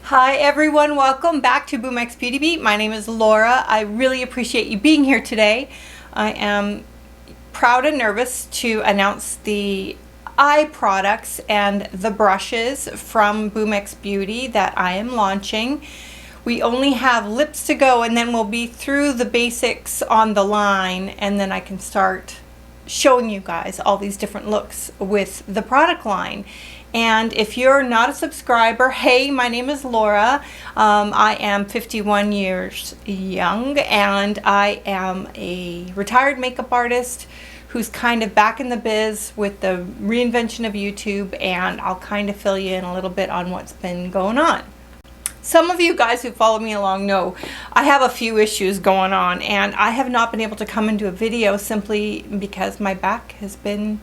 Hi everyone, welcome back to Boomx Beauty Beat. My name is Laura. I really appreciate you being here today. I am proud and nervous to announce the eye products and the brushes from Boomx Beauty that I am launching. We only have lips to go, and then we'll be through the basics on the line, and then I can start showing you guys all these different looks with the product line. And if you're not a subscriber, hey, my name is Laura. I am 51 years young, and I am a retired makeup artist who's kind of back in the biz with the reinvention of YouTube, and I'll kind of fill you in a little bit on what's been going on. Some of you guys who follow me along know I have a few issues going on, and I have not been able to come into a video simply because my back has been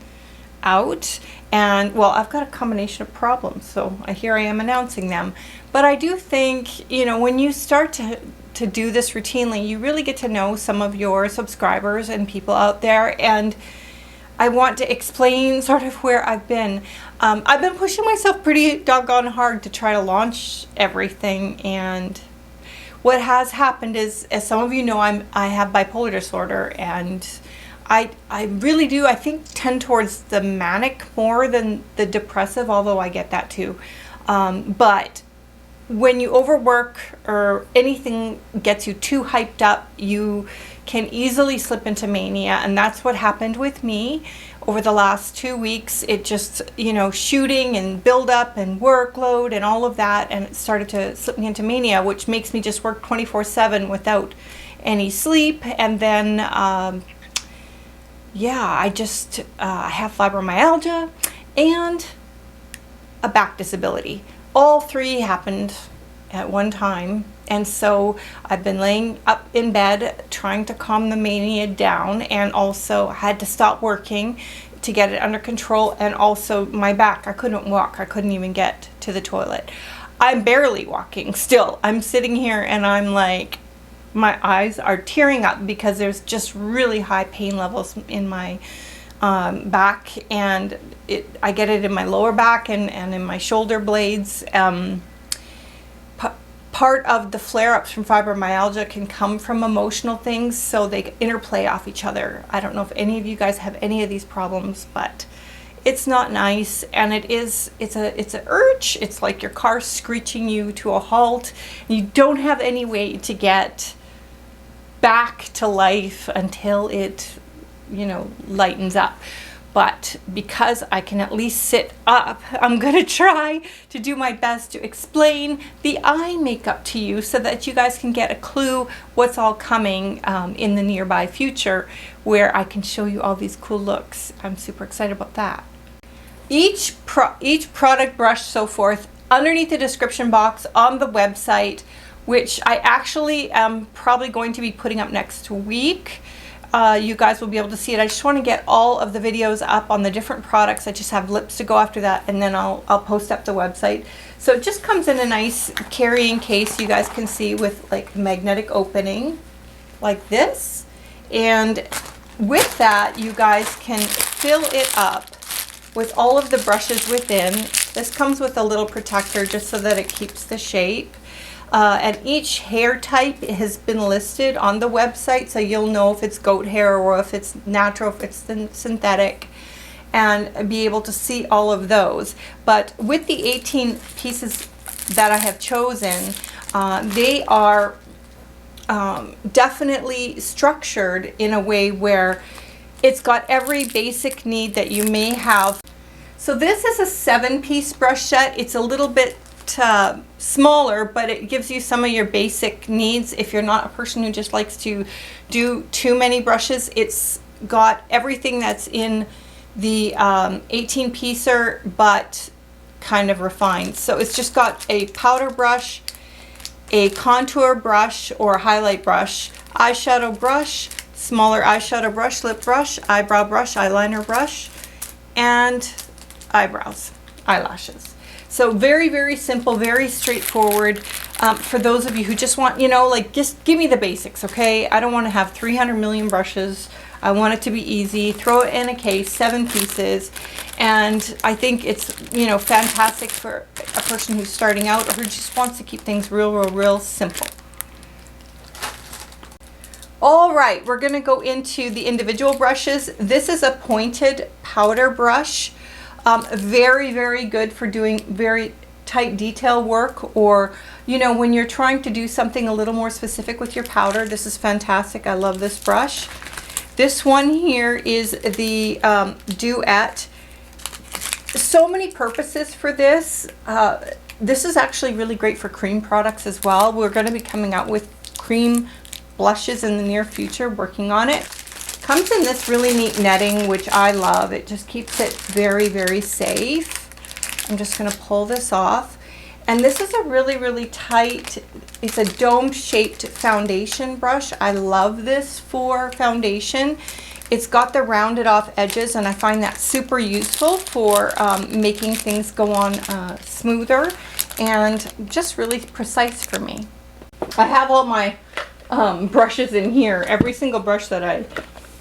out, and well, I've got a combination of problems, so here I am announcing them. But I do think, you know, when you start to do this routinely, you really get to know some of your subscribers and people out there, and I want to explain sort of where I've been. I've been pushing myself pretty doggone hard to try to launch everything, and what has happened is, as some of you know, I have bipolar disorder, and I really do, I think, tend towards the manic more than the depressive, although I get that too. But when you overwork or anything gets you too hyped up, you can easily slip into mania, and that's what happened with me over the last 2 weeks. It just, you know, shooting and build up and workload and all of that, and it started to slip me into mania, which makes me just work 24/7 without any sleep. And then yeah, I just have fibromyalgia and a back disability. All three happened at one time, and so I've been laying up in bed trying to calm the mania down, and also had to stop working to get it under control. And also my back, I couldn't walk, I couldn't even get to the toilet. I'm barely walking still. I'm sitting here and I'm like, my eyes are tearing up because there's just really high pain levels in my back, and I get it in my lower back and in my shoulder blades. Part of the flare-ups from fibromyalgia can come from emotional things, so they interplay off each other. I don't know if any of you guys have any of these problems, but it's not nice, and it's an urge. It's like your car screeching you to a halt. You don't have any way to get back to life until it, you know, lightens up. But because I can at least sit up, I'm gonna try to do my best to explain the eye makeup to you so that you guys can get a clue what's all coming in the nearby future, where I can show you all these cool looks. I'm super excited about that. Each product, brush, so forth, underneath the description box on the website, which I actually am probably going to be putting up next week. You guys will be able to see it. I just want to get all of the videos up on the different products. I just have lips to go after that, and then I'll post up the website. So it just comes in a nice carrying case, you guys can see, with like magnetic opening like this. And with that, you guys can fill it up with all of the brushes within. This comes with a little protector just so that it keeps the shape. And each hair type has been listed on the website, so you'll know if it's goat hair or if it's natural, if it's synthetic, and be able to see all of those. But with the 18 pieces that I have chosen, they are definitely structured in a way where it's got every basic need that you may have. So this is a 7-piece brush set. It's a little bit smaller, but it gives you some of your basic needs. If you're not a person who just likes to do too many brushes, it's got everything that's in the 18-piecer, but kind of refined. So it's just got a powder brush, a contour brush or highlight brush, eyeshadow brush, smaller eyeshadow brush, lip brush, eyebrow brush, eyeliner brush, and eyebrows, eyelashes. So very, very simple, very straightforward. For those of you who just want, you know, like, just give me the basics, okay? I don't want to have 300 million brushes. I want it to be easy. Throw it in a case, 7 pieces. And I think it's, you know, fantastic for a person who's starting out or who just wants to keep things real simple. All right, we're going to go into the individual brushes. This is a pointed powder brush. Very good for doing very tight detail work, or, you know, when you're trying to do something a little more specific with your powder. This is fantastic. I love this brush. This one here is the Duet. So many purposes for this. This is actually really great for cream products as well. We're going to be coming out with cream blushes in the near future, working on it. Comes in this really neat netting, which I love. It just keeps it very safe. I'm just going to pull this off. And this is a really tight, it's a dome shaped foundation brush. I love this for foundation. It's got the rounded off edges, and I find that super useful for making things go on smoother and just really precise for me. I have all my brushes in here. Every single brush that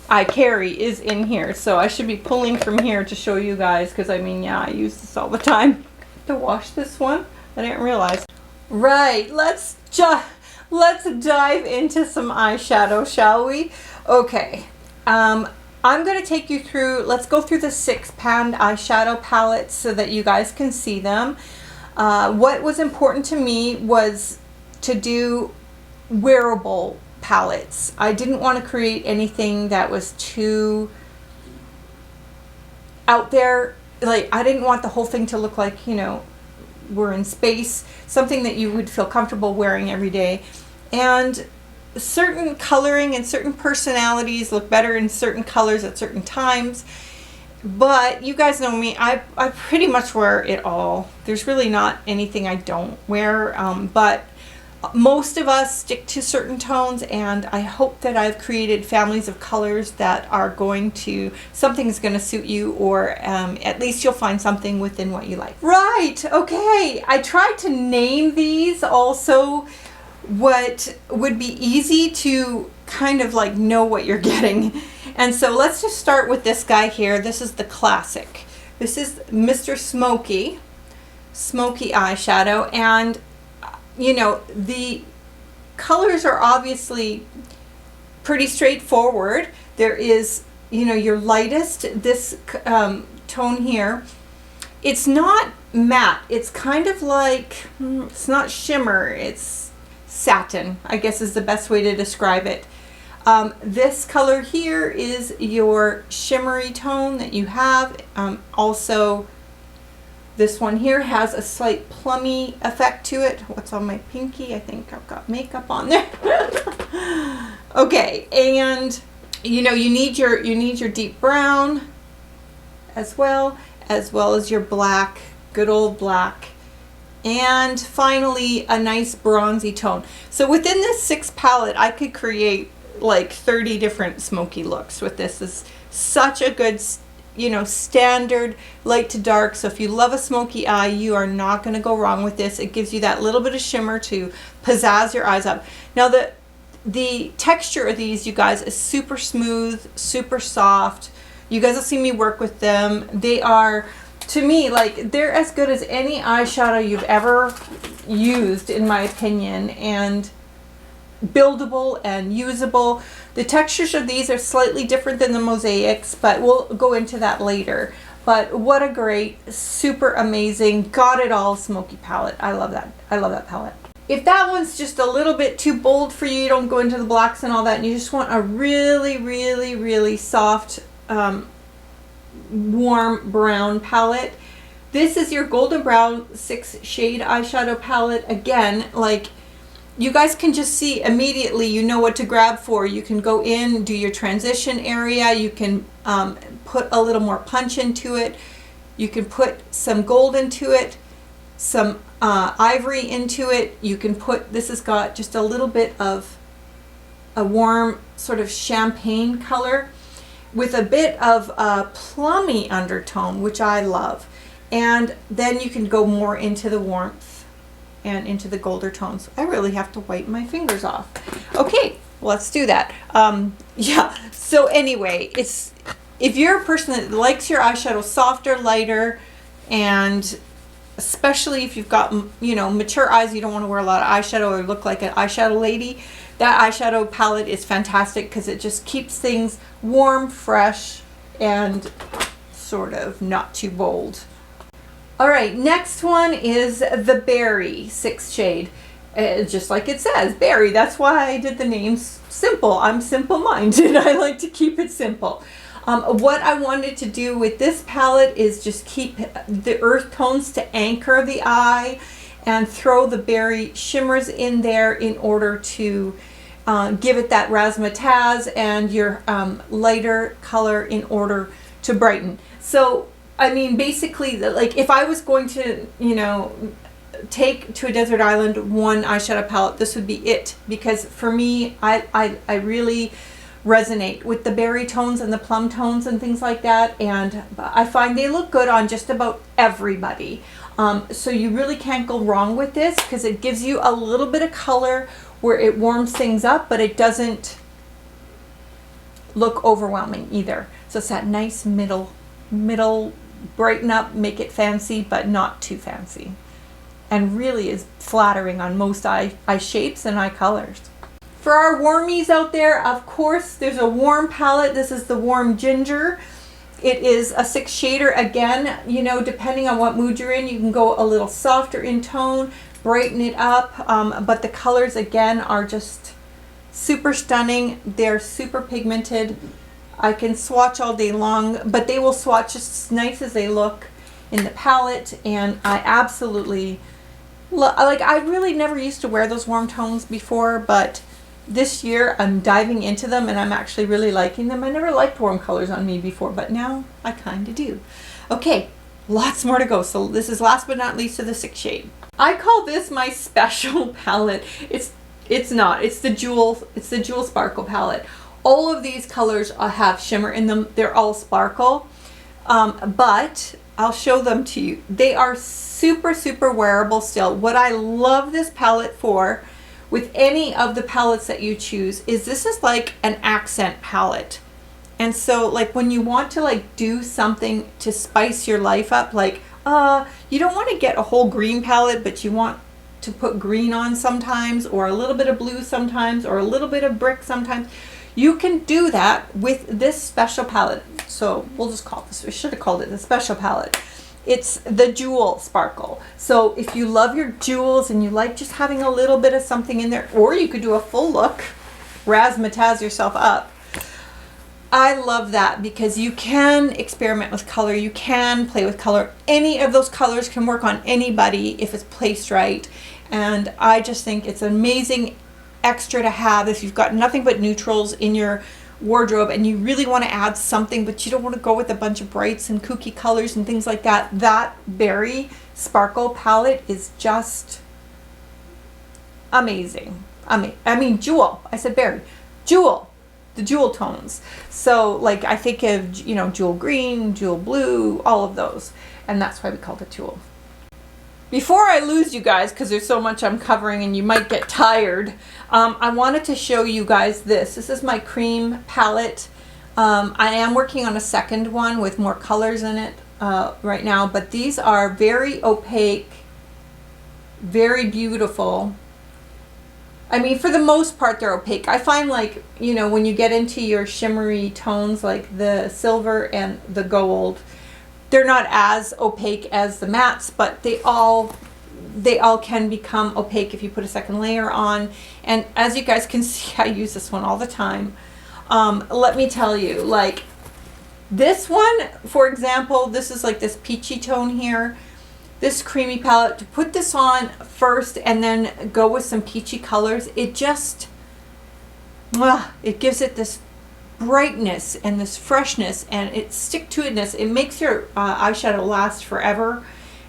I carry is in here, so I should be pulling from here to show you guys, because I mean, yeah, I use this all the time. To wash this one, I didn't realize. Right, let's dive into some eyeshadow, shall we? Okay, I'm going to take you through, let's go through the 6 pan eyeshadow palettes so that you guys can see them. What was important to me was to do wearable palettes. I didn't want to create anything that was too out there. Like, I didn't want the whole thing to look like, you know, we're in space, something that you would feel comfortable wearing every day. And certain coloring and certain personalities look better in certain colors at certain times. But you guys know me, I pretty much wear it all. There's really not anything I don't wear, but most of us stick to certain tones, and I hope that I've created families of colors that are going to, something's going to suit you, or at least you'll find something within what you like. Right, okay, I tried to name these also what would be easy to kind of like know what you're getting. And so let's just start with this guy here. This is the classic. This is Mr. Smokey eyeshadow, and you know, the colors are obviously pretty straightforward. There is, you know, your lightest, this tone here. It's not matte. It's kind of like, it's not shimmer, it's satin, I guess is the best way to describe it. This color here is your shimmery tone that you have. Also, this one here has a slight plummy effect to it. What's on my pinky? I think I've got makeup on there. Okay, and you know, you need your deep brown as well as your black, good old black. And finally, a nice bronzy tone. So within this 6 palette, I could create like 30 different smoky looks with this. This is such a good, you know, standard light to dark. So if you love a smoky eye, you are not going to go wrong with this. It gives you that little bit of shimmer to pizzazz your eyes up. Now the texture of these, you guys, is super smooth, super soft. You guys will see me work with them. They are, to me, like, they're as good as any eyeshadow you've ever used, in my opinion, and buildable and usable. The textures of these are slightly different than the Mosaics, but we'll go into that later. But what a great, super amazing, got it all smoky palette. I love that. I love that palette. If that one's just a little bit too bold for you, you don't go into the blacks and all that, and you just want a really soft, warm brown palette, this is your Golden Brown 6 shade eyeshadow palette. Again, like, you guys can just see immediately, you know what to grab for. You can go in, do your transition area. You can put a little more punch into it. You can put some gold into it, some ivory into it. You can put, this has got just a little bit of a warm sort of champagne color with a bit of a plummy undertone, which I love. And then you can go more into the warmth and into the golder tones. I really have to wipe my fingers off. Okay, let's do that. Yeah, so anyway, it's, if you're a person that likes your eyeshadow softer, lighter, and especially if you've got, you know, mature eyes, you don't want to wear a lot of eyeshadow or look like an eyeshadow lady, that eyeshadow palette is fantastic because it just keeps things warm, fresh, and sort of not too bold. All right, next one is the Berry 6 shade. Just like it says, Berry. That's why I did the name simple. I'm simple-minded. I like to keep it simple. What I wanted to do with this palette is just keep the earth tones to anchor the eye and throw the berry shimmers in there in order to give it that razzmatazz and your lighter color in order to brighten. So, I mean, basically, like if I was going to, you know, take to a desert island one eyeshadow palette, this would be it, because for me, I really resonate with the berry tones and the plum tones and things like that, and I find they look good on just about everybody. So you really can't go wrong with this because it gives you a little bit of color where it warms things up, but it doesn't look overwhelming either. So it's that nice middle brighten up, make it fancy but not too fancy, and really is flattering on most eye shapes and eye colors. For our warmies out there, of course, there's a warm palette. This is the Warm Ginger. It is a 6 shader. Again, you know, depending on what mood you're in, you can go a little softer in tone, brighten it up, but the colors, again, are just super stunning. They're super pigmented. I can swatch all day long, but they will swatch just as nice as they look in the palette, and I absolutely like, I really never used to wear those warm tones before, but this year I'm diving into them and I'm actually really liking them. I never liked warm colors on me before, but now I kind of do. Okay, lots more to go. So this is last but not least of the 6 shade. I call this my special palette. It's not. It's the Jewel Sparkle palette. All of these colors have shimmer in them. They're all sparkle, but I'll show them to you. They are super, super wearable still. What I love this palette for, with any of the palettes that you choose, is this is like an accent palette. And so like when you want to like do something to spice your life up, like you don't want to get a whole green palette, but you want to put green on sometimes, or a little bit of blue sometimes, or a little bit of brick sometimes, you can do that with this special palette. So we'll just call this, we should have called it the special palette. It's the Jewel Sparkle. So if you love your jewels and you like just having a little bit of something in there, or you could do a full look, razzmatazz yourself up. I love that because you can experiment with color, you can play with color. Any of those colors can work on anybody if it's placed right. And I just think it's an amazing extra to have if you've got nothing but neutrals in your wardrobe and you really want to add something, but you don't want to go with a bunch of brights and kooky colors and things like that. That Berry Sparkle palette is just amazing. I mean Jewel. I said Berry. Jewel. The jewel tones. So like I think of, you know, jewel green, jewel blue, all of those. And that's why we called it Jewel. Before I lose you guys, because there's so much I'm covering and you might get tired, I wanted to show you guys this. This is my cream palette. I am working on a second one with more colors in it right now, but these are very opaque, very beautiful. I mean, for the most part, they're opaque. I find like, you know, when you get into your shimmery tones, like the silver and the gold, they're not as opaque as the mattes, but they all can become opaque if you put a second layer on. And as you guys can see, I use this one all the time. Let me tell you, like this one, for example, this is like this peachy tone here. This creamy palette, to put this on first and then go with some peachy colors, it just, it gives it this brightness and this freshness and its stick-to-itness. It makes your eyeshadow last forever,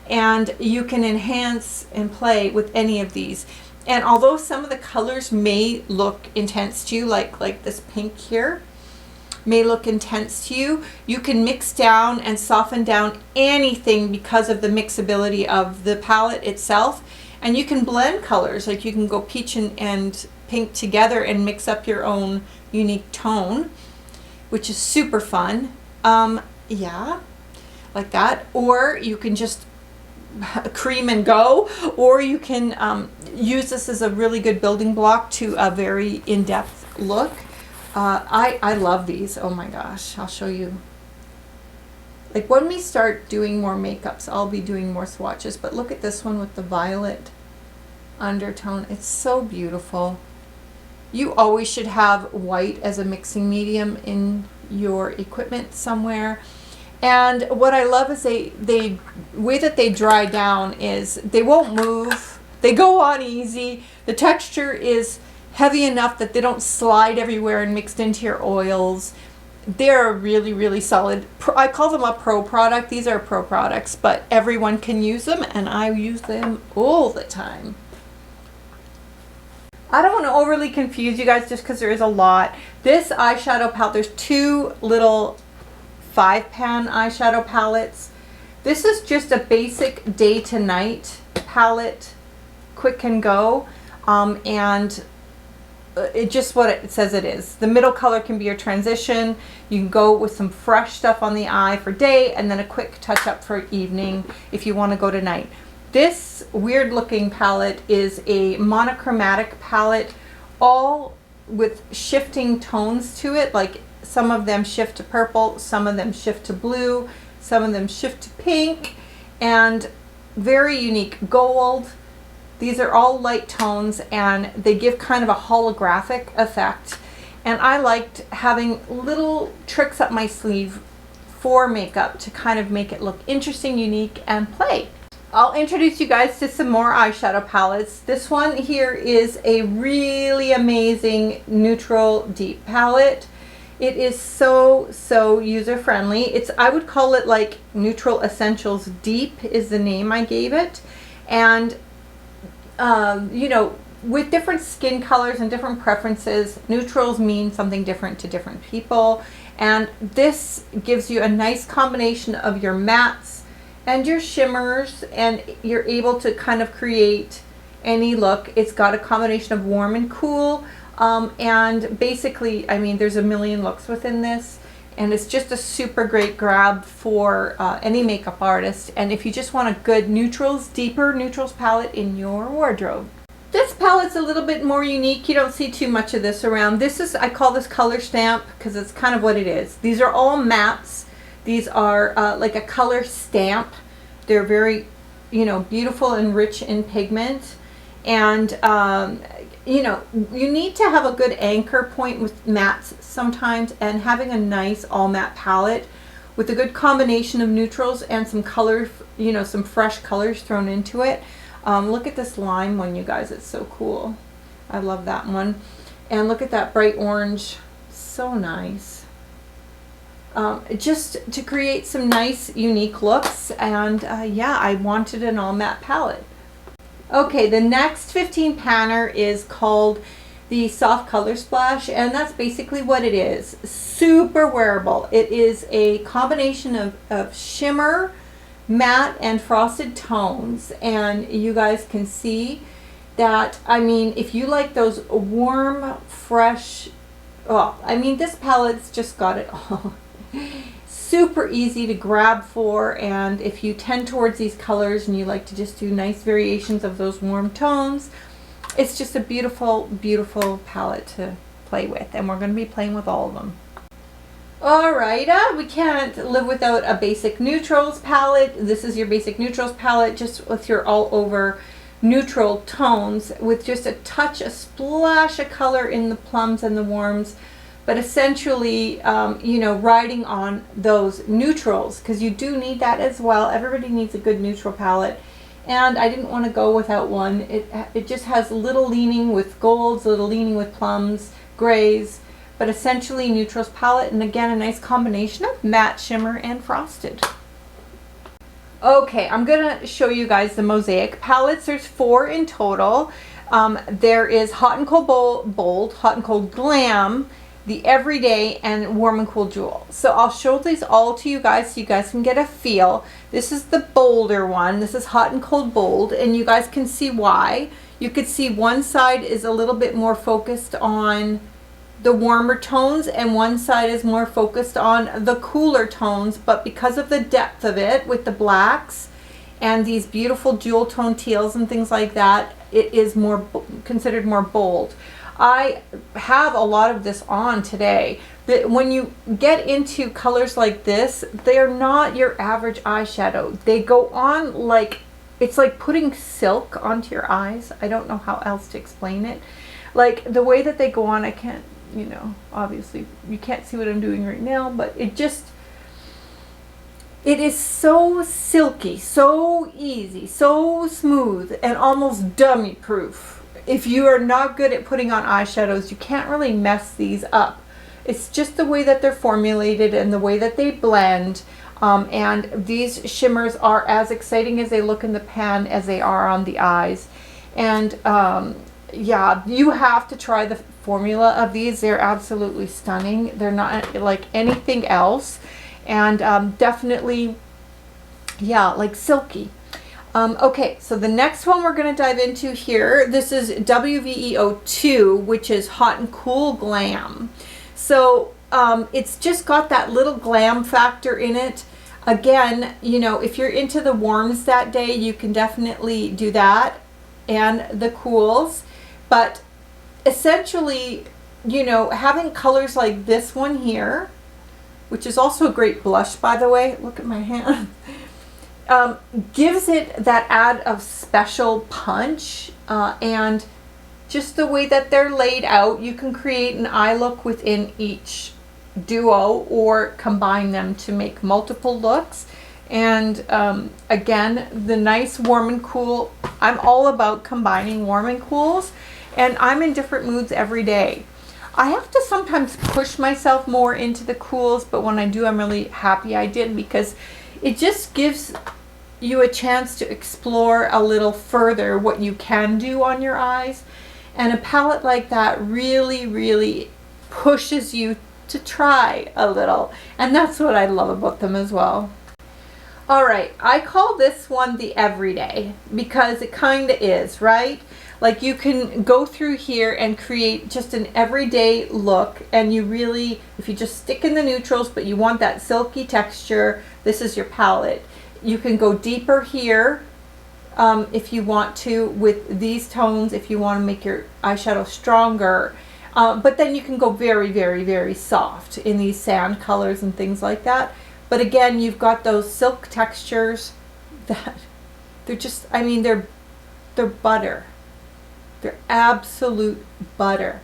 and you can enhance and play with any of these. And although some of the colors may look intense to you, like this pink here may look intense to you, you can mix down and soften down anything because of the mixability of the palette itself. And you can blend colors, like you can go peach and pink together and mix up your own unique tone, which is super fun. Yeah, like that. Or you can just cream and go, or you can use this as a really good building block to a very in-depth look. I love these. Oh my gosh, I'll show you. Like when we start doing more makeups, I'll be doing more swatches, but look at this one with the violet undertone. It's so beautiful. You always should have white as a mixing medium in your equipment somewhere. And what I love is the way that they dry down is they won't move. They go on easy. The texture is heavy enough that they don't slide everywhere and mixed into your oils. They're really, really solid. I call them a pro product. These are pro products, but everyone can use them, and I use them all the time. I don't want to overly confuse you guys just because there is a lot. This eyeshadow palette, there's two little 5-pan eyeshadow palettes. This is just a basic day to night palette, quick and go, and it just what it says it is. The middle color can be your transition. You can go with some fresh stuff on the eye for day and then a quick touch up for evening if you want to go to night. This weird looking palette is a monochromatic palette, all with shifting tones to it. Like some of them shift to purple, some of them shift to blue, some of them shift to pink, and very unique gold. These are all light tones and they give kind of a holographic effect. And I liked having little tricks up my sleeve for makeup to kind of make it look interesting, unique, and play. I'll introduce you guys to some more eyeshadow palettes. This one here is a really amazing neutral deep palette. It is so user-friendly. I would call it like Neutral Essentials Deep is the name I gave it. And you know, with different skin colors and different preferences, neutrals mean something different to different people. And this gives you a nice combination of your mattes and your shimmers, and you're able to kind of create any look. It's got a combination of warm and cool, and basically, I mean, there's a million looks within this, and it's just a super great grab for any makeup artist. And if you just want a good neutrals, deeper neutrals palette in your wardrobe. This palette's a little bit more unique. You don't see too much of this around. This is, I call this color stamp because it's kind of what it is. These are all mattes. These are like a color stamp. They're very, you know, beautiful and rich in pigment. And you know, you need to have a good anchor point with mattes sometimes, and having a nice all matte palette with a good combination of neutrals and some color, you know, some fresh colors thrown into it. Look at this lime one, you guys. It's so cool. I love that one. And look at that bright orange. So nice. Just to create some nice unique looks. And yeah, I wanted an all matte palette. Okay, the next 15 panner is called the Soft Color Splash, and that's basically what it is. Super wearable. It is a combination of shimmer, matte, and frosted tones, and you guys can see that, I mean, if you like those warm, fresh, oh, I mean, this palette's just got it all. Super easy to grab for, and if you tend towards these colors and you like to just do nice variations of those warm tones, it's just a beautiful, beautiful palette to play with, and we're going to be playing with all of them. Alright, we can't live without a basic neutrals palette. This is your basic neutrals palette, just with your all over neutral tones with just a touch, a splash of color in the plums and the warms. But essentially, you know, riding on those neutrals, because you do need that as well. Everybody needs a good neutral palette, and I didn't want to go without one. It just has a little leaning with golds, a little leaning with plums, grays, but essentially neutrals palette, and again, a nice combination of matte, shimmer, and frosted. Okay, I'm going to show you guys the Mosaic palettes. There's 4 in total. There is Hot and Cold Bold, Hot and Cold Glam, the Everyday, and Warm and Cool Jewel. So I'll show these all to you guys so you guys can get a feel. This is the bolder one. This is Hot and Cold Bold, and you guys can see why. you could see one side is a little bit more focused on the warmer tones and one side is more focused on the cooler tones, but because of the depth of it with the blacks and these beautiful jewel tone teals and things like that, it is more considered more bold. I have a lot of this on today. When you get into colors like this, they're not your average eyeshadow. They go on like, it's like putting silk onto your eyes. I don't know how else to explain it. Like the way that they go on, I can't, you know, obviously you can't see what I'm doing right now, but it is so silky, so easy, so smooth, and almost dummy proof. If you are not good at putting on eyeshadows, you can't really mess these up. It's just the way that they're formulated and the way that they blend. And these shimmers are as exciting as they look in the pan as they are on the eyes. And yeah, you have to try the formula of these. They're absolutely stunning. They're not like anything else. And definitely, yeah, like silky. Okay, so the next one we're going to dive into here, this is WVEO2, which is Hot and Cool Glam. So it's just got that little glam factor in it. Again, you know, if you're into the warms that day, you can definitely do that and the cools. But essentially, you know, having colors like this one here, which is also a great blush, by the way, look at my hand, gives it that add of special punch. And just the way that they're laid out, you can create an eye look within each duo or combine them to make multiple looks. And again, the nice warm and cool, I'm all about combining warm and cools, and I'm in different moods every day. I have to sometimes push myself more into the cools, but when I do, I'm really happy I did, because it just gives you a chance to explore a little further what you can do on your eyes. And a palette like that really, really pushes you to try a little. And that's what I love about them as well. All right, I call this one the everyday because it kind of is, right? Like you can go through here and create just an everyday look, and you really, if you just stick in the neutrals, but you want that silky texture, this is your palette. You can go deeper here if you want to with these tones, if you want to make your eyeshadow stronger. But then you can go very, very, very soft in these sand colors and things like that. But again, you've got those silk textures that they're just, I mean, they're butter. They're absolute butter.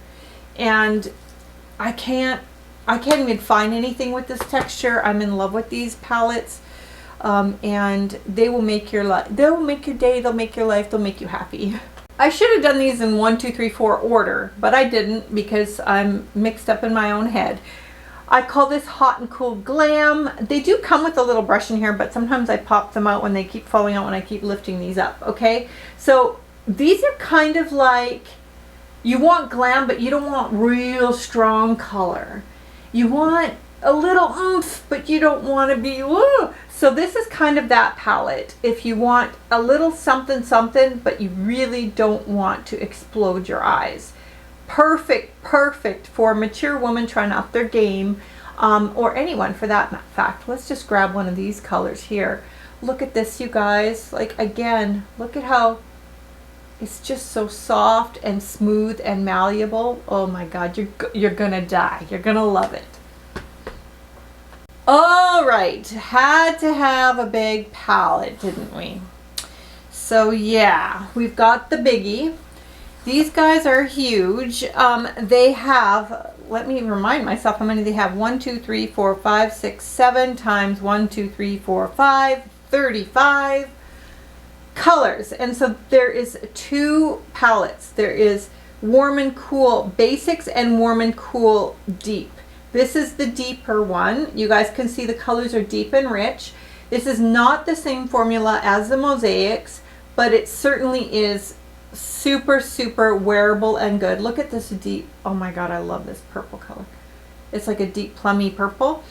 And I can't even find anything with this texture. I'm in love with these palettes. And they will make your life, they'll make your day, they'll make your life, they'll make you happy. I should have done these in 1, 2, 3, 4 order, but I didn't because I'm mixed up in my own head. I call this Hot and Cool Glam. They do come with a little brush in here, but sometimes I pop them out when they keep falling out when I keep lifting these up, okay? So these are kind of like, you want glam, but you don't want real strong color. You want a little oomph, but you don't want to be, woo. So this is kind of that palette. If you want a little something something, but you really don't want to explode your eyes. Perfect, perfect for a mature woman trying to up their game, or anyone for that fact. Let's just grab one of these colors here. Look at this, you guys. Like, again, look at how it's just so soft and smooth and malleable. Oh my God, you're gonna die. You're gonna love it. All right, had to have a big palette, didn't we? So yeah, we've got the biggie. These guys are huge. They have, let me remind myself how many they have. 1, 2, 3, 4, 5, 6, 7 times 1, 2, 3, 4, 5, 35 colors. And so there is 2 palettes. There is Warm and Cool Basics and Warm and Cool Deep. This is the deeper one. You guys can see the colors are deep and rich. This is not the same formula as the Mosaics, but it certainly is super, super wearable and good. Look at this deep, oh my God, I love this purple color. It's like a deep plummy purple.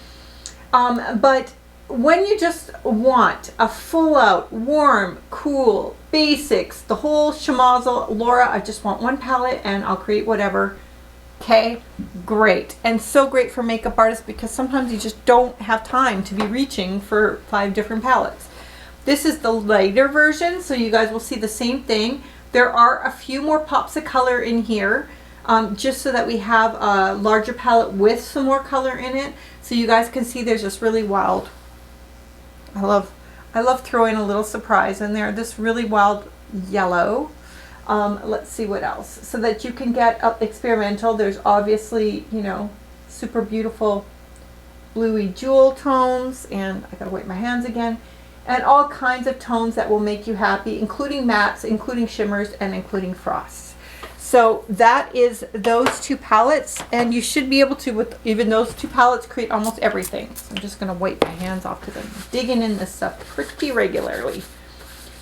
But when you just want a full out, warm, cool, basics, the whole schmozzle, Laura, I just want one palette and I'll create whatever. Okay, great. And so great for makeup artists because sometimes you just don't have time to be reaching for 5 different palettes. This is the lighter version, so you guys will see the same thing. There are a few more pops of color in here, just so that we have a larger palette with some more color in it. So you guys can see there's this really wild, I love throwing a little surprise in there, this really wild yellow. Let's see what else, so that you can get experimental. There's obviously, you know, super beautiful bluey jewel tones, and I gotta wipe my hands again, and all kinds of tones that will make you happy, including mattes, including shimmers, and including frosts. So that is those 2 palettes, and you should be able to, with even those 2 palettes, create almost everything. So I'm just gonna wipe my hands off because I'm digging in this stuff pretty regularly.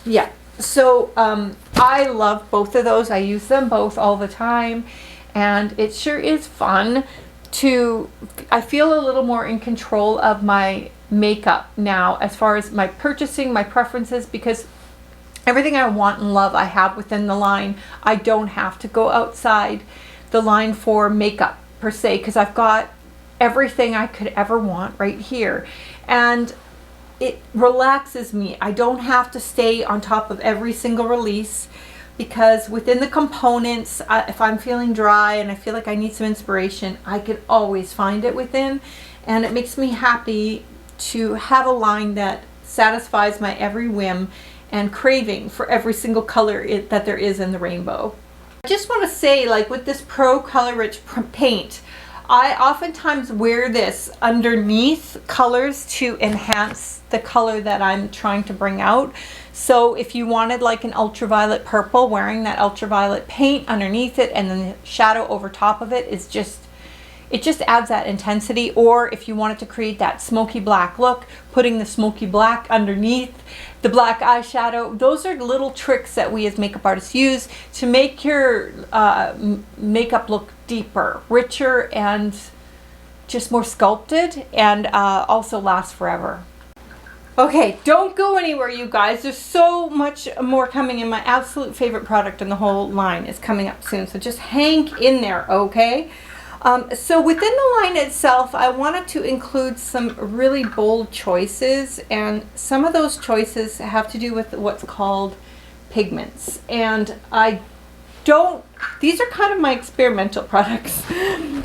Yeah. So I love both of those. I use them both all the time, and it sure is fun to, I feel a little more in control of my makeup now as far as my purchasing, my preferences, because everything I want and love I have within the line. I don't have to go outside the line for makeup per se, because I've got everything I could ever want right here. And it relaxes me. I don't have to stay on top of every single release, because within the components, if I'm feeling dry and I feel like I need some inspiration, I can always find it within, and it makes me happy to have a line that satisfies my every whim and craving for every single color that there is in the rainbow. I just want to say, like with this Pro Color Rich paint, I oftentimes wear this underneath colors to enhance the color that I'm trying to bring out. So if you wanted like an ultraviolet purple, wearing that ultraviolet paint underneath it and then the shadow over top of it is just, it just adds that intensity. Or if you wanted to create that smoky black look, putting the smoky black underneath the black eyeshadow. Those are little tricks that we as makeup artists use to make your makeup look deeper, richer, and just more sculpted, and also last forever. Okay, don't go anywhere, you guys. There's so much more coming in. My absolute favorite product in the whole line is coming up soon, so just hang in there, okay? So within the line itself, I wanted to include some really bold choices, and some of those choices have to do with what's called pigments. And these are kind of my experimental products.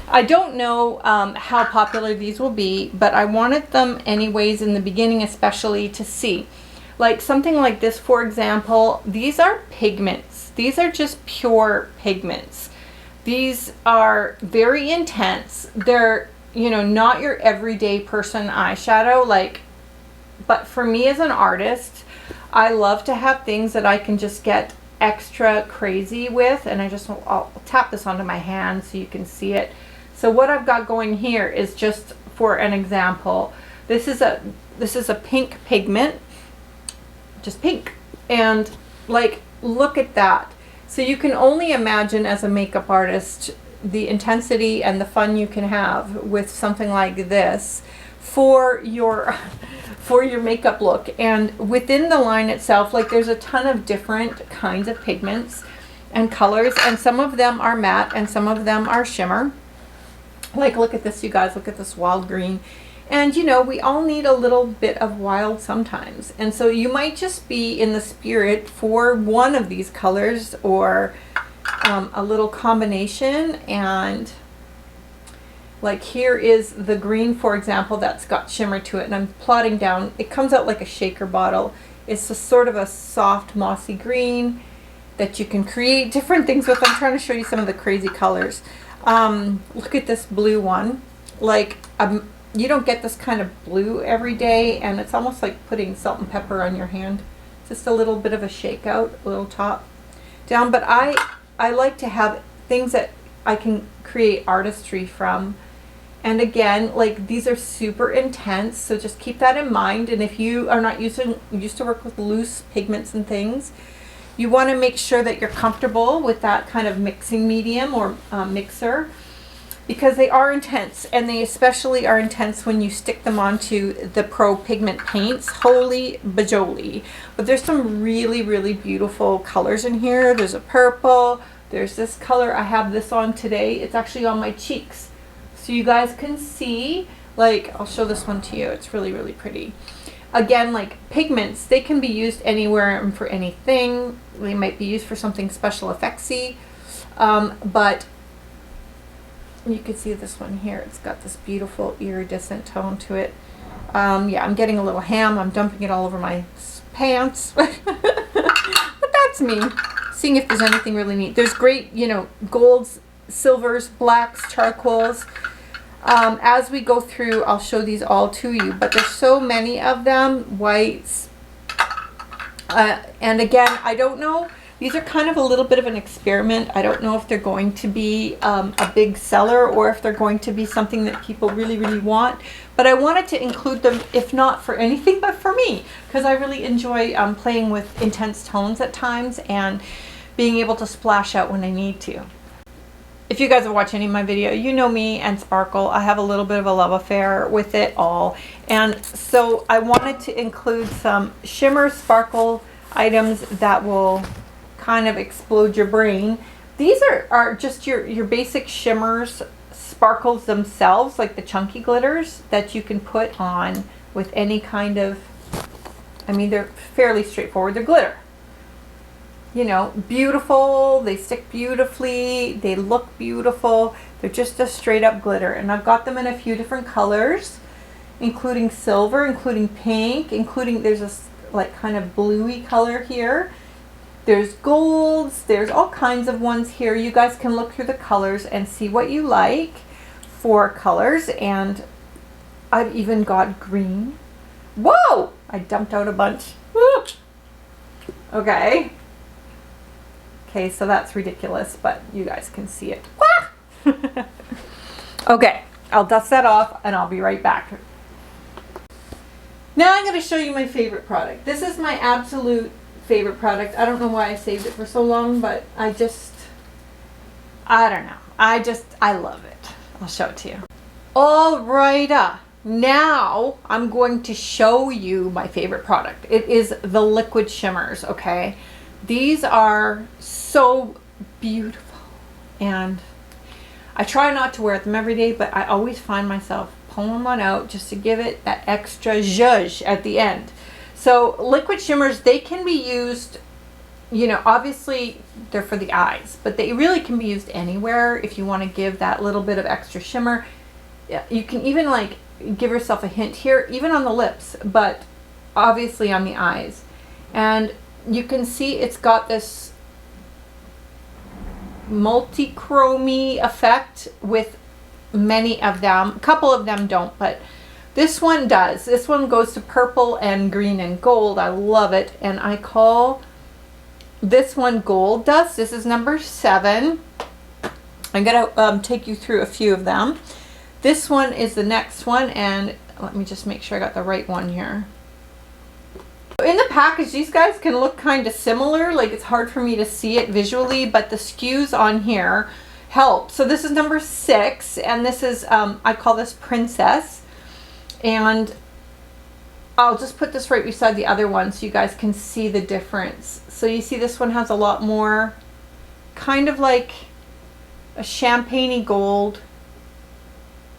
I don't know how popular these will be, but I wanted them anyways in the beginning, especially to see. Like something like this, for example, these are pigments. These are just pure pigments. These are very intense. They're, you know, not your everyday person eyeshadow, but for me as an artist, I love to have things that I can just get extra crazy with, and I'll tap this onto my hand so you can see it. So what I've got going here is, just for an example, this is a pink pigment, just pink, and like, look at that. So you can only imagine as a makeup artist the intensity and the fun you can have with something like this for your makeup look. And within the line itself, like, there's a ton of different kinds of pigments and colors, and some of them are matte and some of them are shimmer. Like, look at this, you guys, look at this wild green. And you know, we all need a little bit of wild sometimes. And so you might just be in the spirit for one of these colors, or a little combination. And like, here is the green, for example, that's got shimmer to it, and I'm plotting down. It comes out like a shaker bottle. It's a sort of a soft mossy green that you can create different things with. I'm trying to show you some of the crazy colors. Look at this blue one. Like, you don't get this kind of blue every day, and it's almost like putting salt and pepper on your hand. Just a little bit of a shake out, a little top down. But I like to have things that I can create artistry from. And again, like, these are super intense, so just keep that in mind. And if you are not used to work with loose pigments and things, you want to make sure that you're comfortable with that kind of mixing medium or mixer. because they are intense, and they especially are intense when you stick them onto the Pro Pigment paints. Holy bajoli. But there's some really, really beautiful colors in here. There's a purple. There's this color. I have this on today. It's actually on my cheeks. So you guys can see, like, I'll show this one to you. It's really, really pretty. Again, like pigments, they can be used anywhere and for anything. They might be used for something special effectsy. But you can see this one here. It's got this beautiful iridescent tone to it. Yeah, I'm getting a little ham. I'm dumping it all over my pants. But that's me. Seeing if there's anything really neat. There's great, you know, golds, silvers, blacks, charcoals. As we go through, I'll show these all to you. But there's so many of them. Whites. And again, I don't know. These are kind of a little bit of an experiment. I don't know if they're going to be a big seller or if they're going to be something that people really, really want. But I wanted to include them, if not for anything, but for me. Because I really enjoy playing with intense tones at times and being able to splash out when I need to. If you guys have watched any of my video, you know me and sparkle. I have a little bit of a love affair with it all. And so I wanted to include some shimmer sparkle items that will kind of explode your brain. These are just your basic shimmers, sparkles themselves, like the chunky glitters that you can put on with any kind of, I mean, they're fairly straightforward. They're glitter. You know, beautiful. They stick beautifully. They look beautiful. They're just a straight up glitter. And I've got them in a few different colors, including silver, including pink, including, there's a like kind of bluey color here. There's golds, there's all kinds of ones here. You guys can look through the colors and see what you like for colors. And I've even got green. Whoa! I dumped out a bunch. Woo! Okay. Okay, so that's ridiculous, but you guys can see it. Okay, I'll dust that off and I'll be right back. Now I'm going to show you my favorite product. This is my absolute favorite product. I don't know why I saved it for so long, but I don't know. I love it. I'll show it to you. All right. Now I'm going to show you my favorite product. It is the liquid shimmers, okay? These are so beautiful. And I try not to wear them every day, but I always find myself pulling one out just to give it that extra zhuzh at the end. So liquid shimmers, they can be used, you know, obviously they're for the eyes, but they really can be used anywhere if you want to give that little bit of extra shimmer. You can even like give yourself a hint here, even on the lips, but obviously on the eyes. And you can see it's got this multi-chromey effect with many of them. A couple of them don't, but this one does. This one goes to purple and green and gold. I love it. And I call this one Gold Dust. This is number 7. I'm going to take you through a few of them. This one is the next one. And let me just make sure I got the right one here. In the package, these guys can look kind of similar. Like it's hard for me to see it visually, but the SKUs on here help. So this is number 6. And this is, I call this Princess. And I'll just put this right beside the other one so you guys can see the difference. So you see this one has a lot more kind of like a champagne-y gold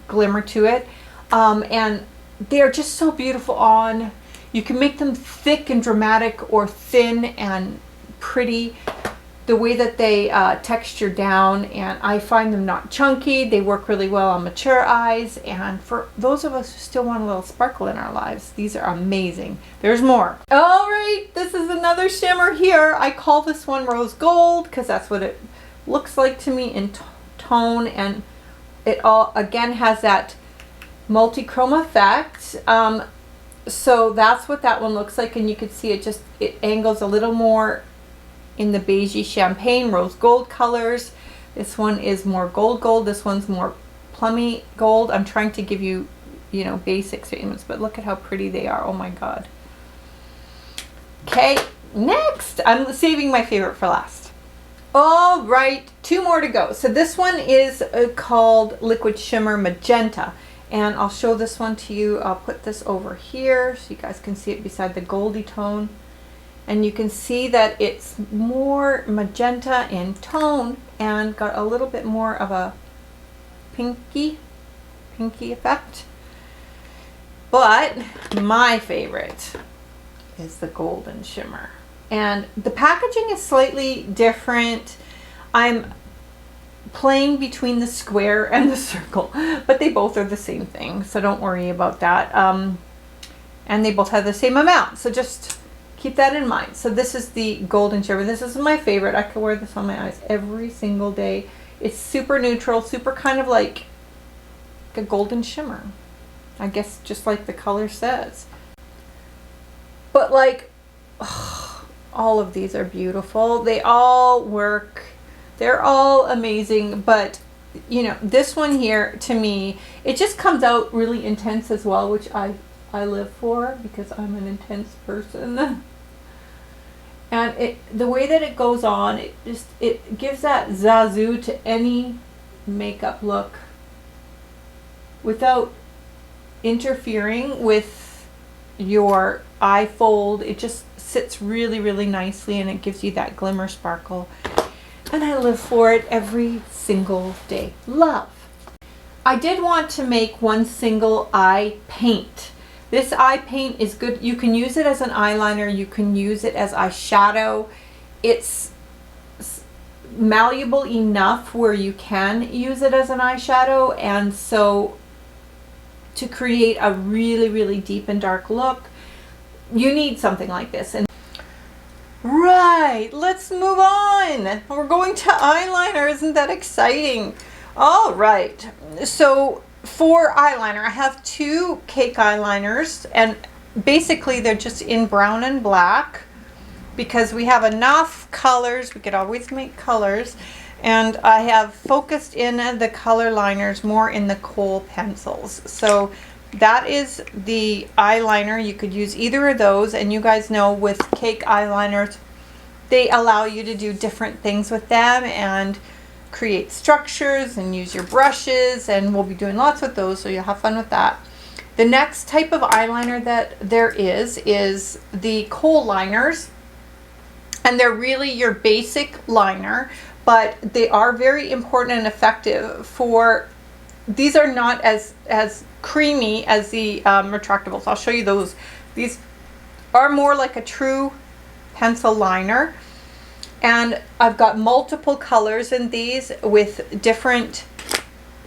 glimmer to it. And they're just so beautiful on. You can make them thick and dramatic or thin and pretty. The way that they texture down, and I find them not chunky. They work really well on mature eyes, and for those of us who still want a little sparkle in our lives, these are amazing. There's more. All right, this is another shimmer here. I call this one Rose Gold because that's what it looks like to me in tone, and it all again has that multi-chrome effect. So that's what that one looks like, and you can see it angles a little more in the beigey champagne rose gold colors. This one is more gold. This one's more plummy gold. I'm trying to give you, you know, basic statements, but look at how pretty they are. Oh my God. Okay, next, I'm saving my favorite for last. All right, 2 more to go. So this one is called Liquid Shimmer Magenta. And I'll show this one to you. I'll put this over here so you guys can see it beside the goldy tone. And you can see that it's more magenta in tone and got a little bit more of a pinky effect. But my favorite is the golden shimmer. And the packaging is slightly different. I'm playing between the square and the circle, but they both are the same thing, so don't worry about that. And they both have the same amount, so just keep that in mind. So this is the golden shimmer. This is my favorite. I could wear this on my eyes every single day. It's super neutral, super kind of like a golden shimmer, I guess, just like the color says. But like, all of these are beautiful. They all work. They're all amazing, but you know, this one here, to me, it just comes out really intense as well, which I live for because I'm an intense person. And the way that it goes on, it gives that zazoo to any makeup look without interfering with your eye fold. It just sits really, really nicely, and it gives you that glimmer sparkle. And I live for it every single day. Love. I did want to make one single eye paint. This eye paint is good. You can use it as an eyeliner. You can use it as eyeshadow. It's malleable enough where you can use it as an eyeshadow. And so to create a really, really deep and dark look, you need something like this. And right, let's move on. We're going to eyeliner. Isn't that exciting? All right, so for eyeliner, I have 2 cake eyeliners, and basically they're just in brown and black because we have enough colors. We could always make colors. And I have focused in the color liners more in the kohl pencils. So that is the eyeliner. You could use either of those, and you guys know with cake eyeliners, they allow you to do different things with them and create structures and use your brushes, and we'll be doing lots with those, so you'll have fun with that. The next type of eyeliner that there is the kohl liners, and they're really your basic liner, but they are very important and effective for, these are not as creamy as the retractables. I'll show you those. These are more like a true pencil liner, and I've got multiple colors in these with different,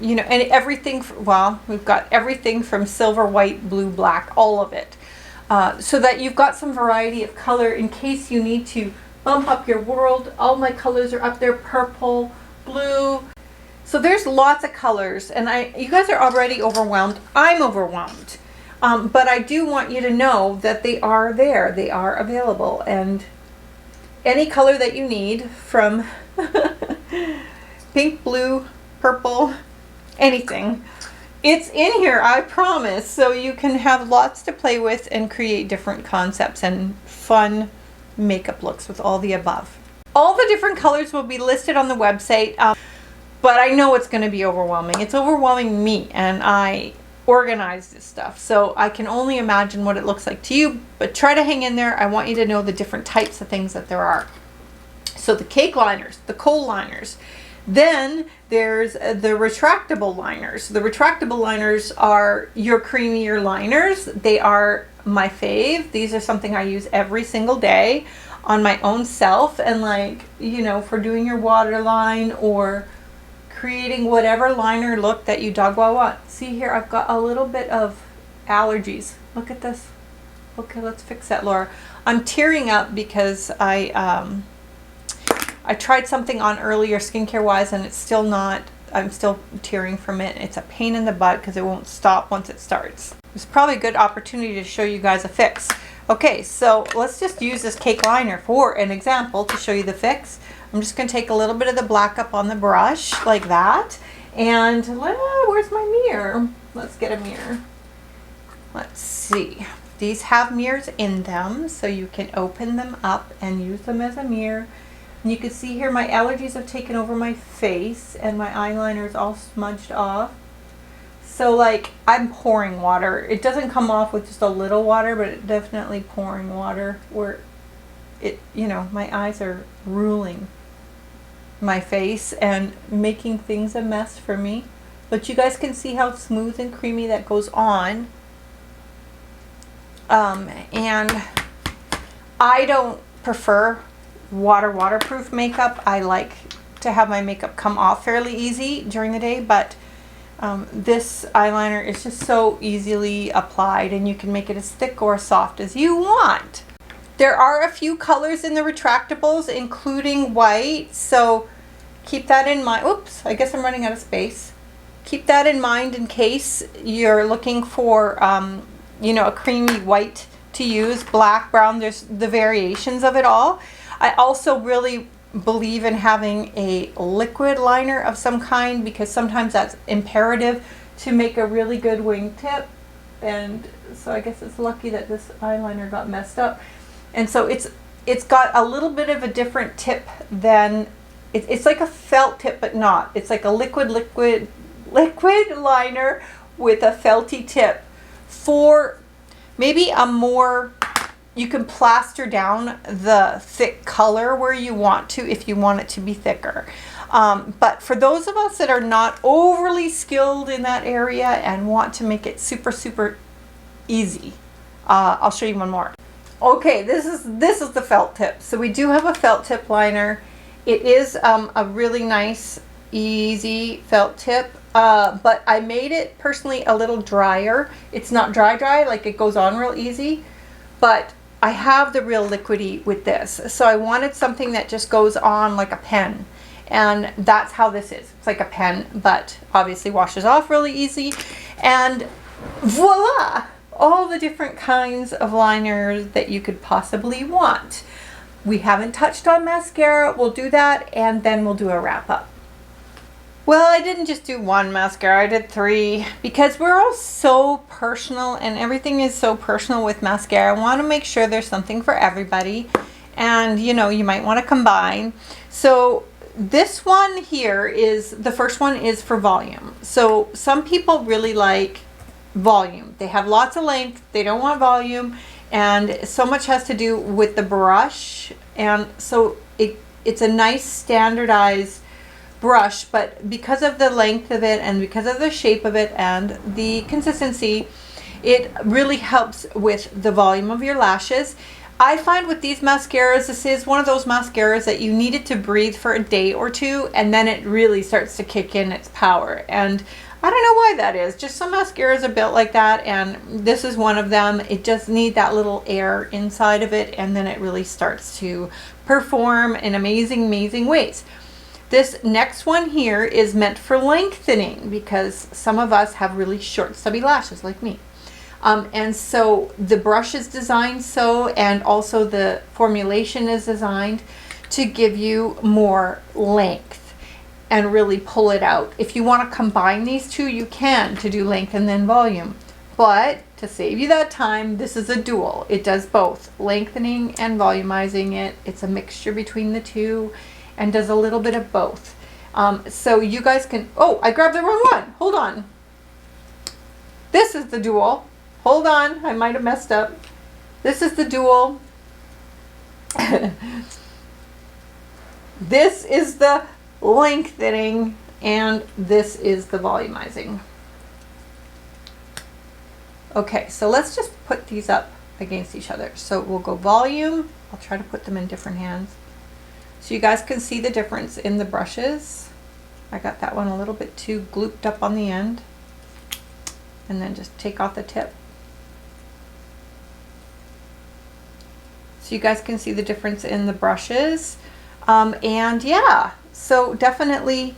you know, and everything, well, we've got everything from silver, white, blue, black, all of it, so that you've got some variety of color in case you need to bump up your world. All my colors are up there: purple, blue. So there's lots of colors, and you guys are already overwhelmed. I'm overwhelmed. But I do want you to know that they are there. They are available, and any color that you need, from pink, blue, purple, anything, it's in here, I promise. So you can have lots to play with and create different concepts and fun makeup looks with all the above. All the different colors will be listed on the website, but I know it's going to be overwhelming. It's overwhelming me, and I organize this stuff, so I can only imagine what it looks like to you, but try to hang in there. I want you to know the different types of things that there are. So the cake liners, the kohl liners, then there's the retractable liners. The retractable liners are your creamier liners. They are my fave. These are something I use every single day on my own self, and like, you know, for doing your waterline or creating whatever liner look that you dog want. See here, I've got a little bit of allergies. Look at this. Okay, let's fix that, Laura. I'm tearing up because I tried something on earlier skincare wise, and it's still not, I'm still tearing from it. It's a pain in the butt because it won't stop once it starts. It's probably a good opportunity to show you guys a fix. Okay, so let's just use this cake liner for an example to show you the fix. I'm just going to take a little bit of the black up on the brush like that, and where's my mirror? Let's get a mirror. Let's see. These have mirrors in them, so you can open them up and use them as a mirror. And you can see here my allergies have taken over my face and my eyeliner is all smudged off. So like I'm pouring water. It doesn't come off with just a little water, but it's definitely pouring water where it, you know, my eyes are ruling my face and making things a mess for me. But you guys can see how smooth and creamy that goes on. And I don't prefer waterproof makeup. I like to have my makeup come off fairly easy during the day, but this eyeliner is just so easily applied, and you can make it as thick or as soft as you want. There are a few colors in the retractables, including white, so keep that in mind. Oops, I guess I'm running out of space. Keep that in mind in case you're looking for you know, a creamy white to use. Black, brown, there's the variations of it all. I also really believe in having a liquid liner of some kind, because sometimes that's imperative to make a really good wingtip. And so I guess it's lucky that this eyeliner got messed up. And so it's got a little bit of a different tip than, it's like a felt tip, but not. It's like a liquid liner with a felty tip for maybe a more, you can plaster down the thick color where you want to if you want it to be thicker. But for those of us that are not overly skilled in that area and want to make it super easy, I'll show you one more. Okay, this is the felt tip. So we do have a felt tip liner. It is a really nice, easy felt tip. But I made it personally a little drier. It's not dry, like it goes on real easy, but I have the real liquidy with this. So I wanted something that just goes on like a pen. And that's how this is. It's like a pen, but obviously washes off really easy. And voila! All the different kinds of liners that you could possibly want. We haven't touched on mascara. We'll do that, and then we'll do a wrap up. Well, I didn't just do one mascara, I did 3, because we're all so personal and everything is so personal with mascara. I want to make sure there's something for everybody, and you know, you might want to combine. So this one here is, the first one is for volume. So some people really like volume. They have lots of length, they don't want volume, and so much has to do with the brush. And so it's a nice standardized brush, but because of the length of it and because of the shape of it and the consistency, it really helps with the volume of your lashes. I find with these mascaras, this is one of those mascaras that you need it to breathe for a day or two, and then it really starts to kick in its power. And I don't know why that is. Just some mascaras are built like that, and this is one of them. It just needs that little air inside of it, and then it really starts to perform in amazing ways. This next one here is meant for lengthening, because some of us have really short stubby lashes like me. And so the brush is designed so, and also the formulation is designed to give you more length and really pull it out. If you want to combine these two, you can, to do length and then volume. But to save you that time, this is a dual. It does both lengthening and volumizing it. It's a mixture between the two and does a little bit of both. So you guys can, oh, I grabbed the wrong one. Hold on. This is the dual. Hold on, I might have messed up. This is the dual. This is the lengthening, and this is the volumizing. Okay, so let's just put these up against each other. So we'll go volume. I'll try to put them in different hands, so you guys can see the difference in the brushes. I got that one a little bit too glooped up on the end. And then just take off the tip. So you guys can see the difference in the brushes. And yeah, so definitely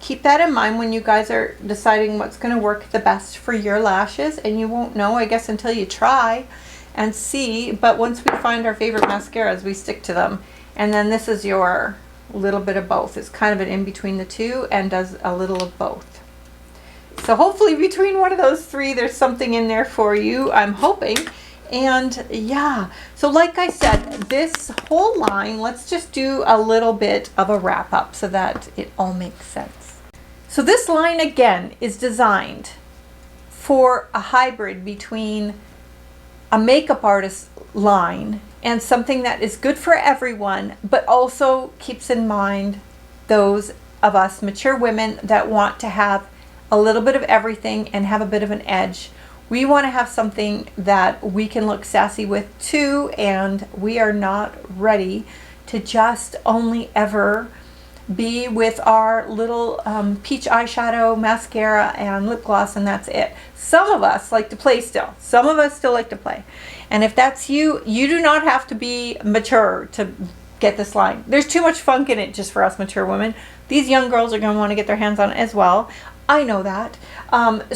keep that in mind when you guys are deciding what's going to work the best for your lashes. And you won't know, I guess, until you try and see. But once we find our favorite mascaras, we stick to them. And then this is your little bit of both. It's kind of an in between the two and does a little of both. So hopefully between one of those 3, there's something in there for you. I'm hoping. And yeah, so like I said, this whole line, let's just do a little bit of a wrap up so that it all makes sense. So this line again is designed for a hybrid between a makeup artist line and something that is good for everyone, but also keeps in mind those of us mature women that want to have a little bit of everything and have a bit of an edge. We want to have something that we can look sassy with too, and we are not ready to just only ever be with our little peach eyeshadow, mascara, and lip gloss, and that's it. Some of us like to play still. Some of us still like to play. And if that's you, you do not have to be mature to get this line. There's too much funk in it just for us mature women. These young girls are going to want to get their hands on it as well. I know that.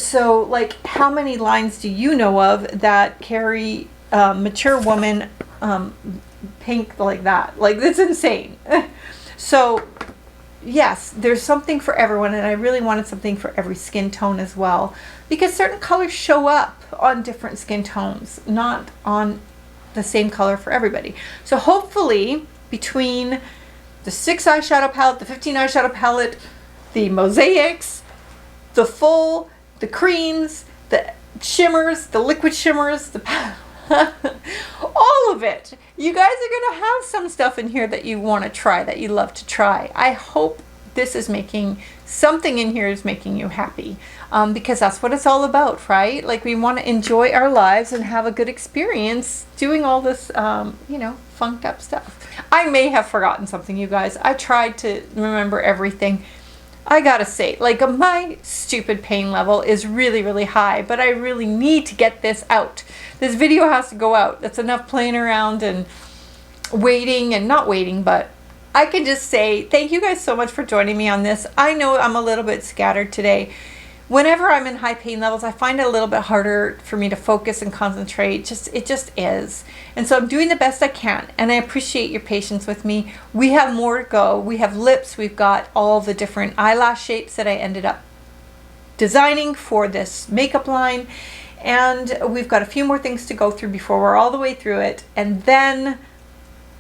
So like, how many lines do you know of that carry mature woman pink like that? Like, that's insane. So yes, there's something for everyone, and I really wanted something for every skin tone as well, because certain colors show up on different skin tones, not on the same color for everybody. So hopefully between the 6 eyeshadow palette, the 15 eyeshadow palette, the mosaics, the full, the creams, the shimmers, the liquid shimmers, the all of it. You guys are going to have some stuff in here that you want to try, that you love to try. I hope this is making something in here is making you happy, because that's what it's all about, right? Like, we want to enjoy our lives and have a good experience doing all this, you know, funked up stuff. I may have forgotten something, you guys. I tried to remember everything. I gotta say, like, my stupid pain level is really, really high, but I really need to get this out. This video has to go out. That's enough playing around and waiting, and not waiting, but I can just say thank you guys so much for joining me on this. I know I'm a little bit scattered today. Whenever I'm in high pain levels, I find it a little bit harder for me to focus and concentrate. It just is. And so I'm doing the best I can, and I appreciate your patience with me. We have more to go. We have lips. We've got all the different eyelash shapes that I ended up designing for this makeup line. And we've got a few more things to go through before we're all the way through it. And then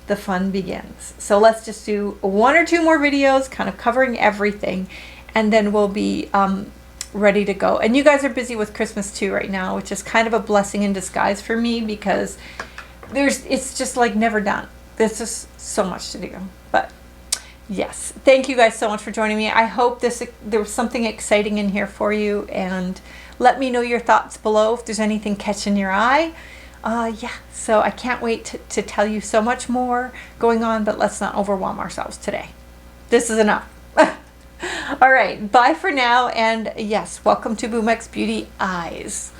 the fun begins. So let's just do 1 or 2 more videos kind of covering everything, and then we'll be ready to go. And you guys are busy with Christmas too right now, which is kind of a blessing in disguise for me, because it's just like never done. There's just so much to do. But yes, thank you guys so much for joining me. I hope there was something exciting in here for you, and let me know your thoughts below if there's anything catching your eye. Yeah, so I can't wait to tell you so much more going on, but let's not overwhelm ourselves today. This is enough. All right, bye for now, and yes, welcome to Boomx Beauty Eyes.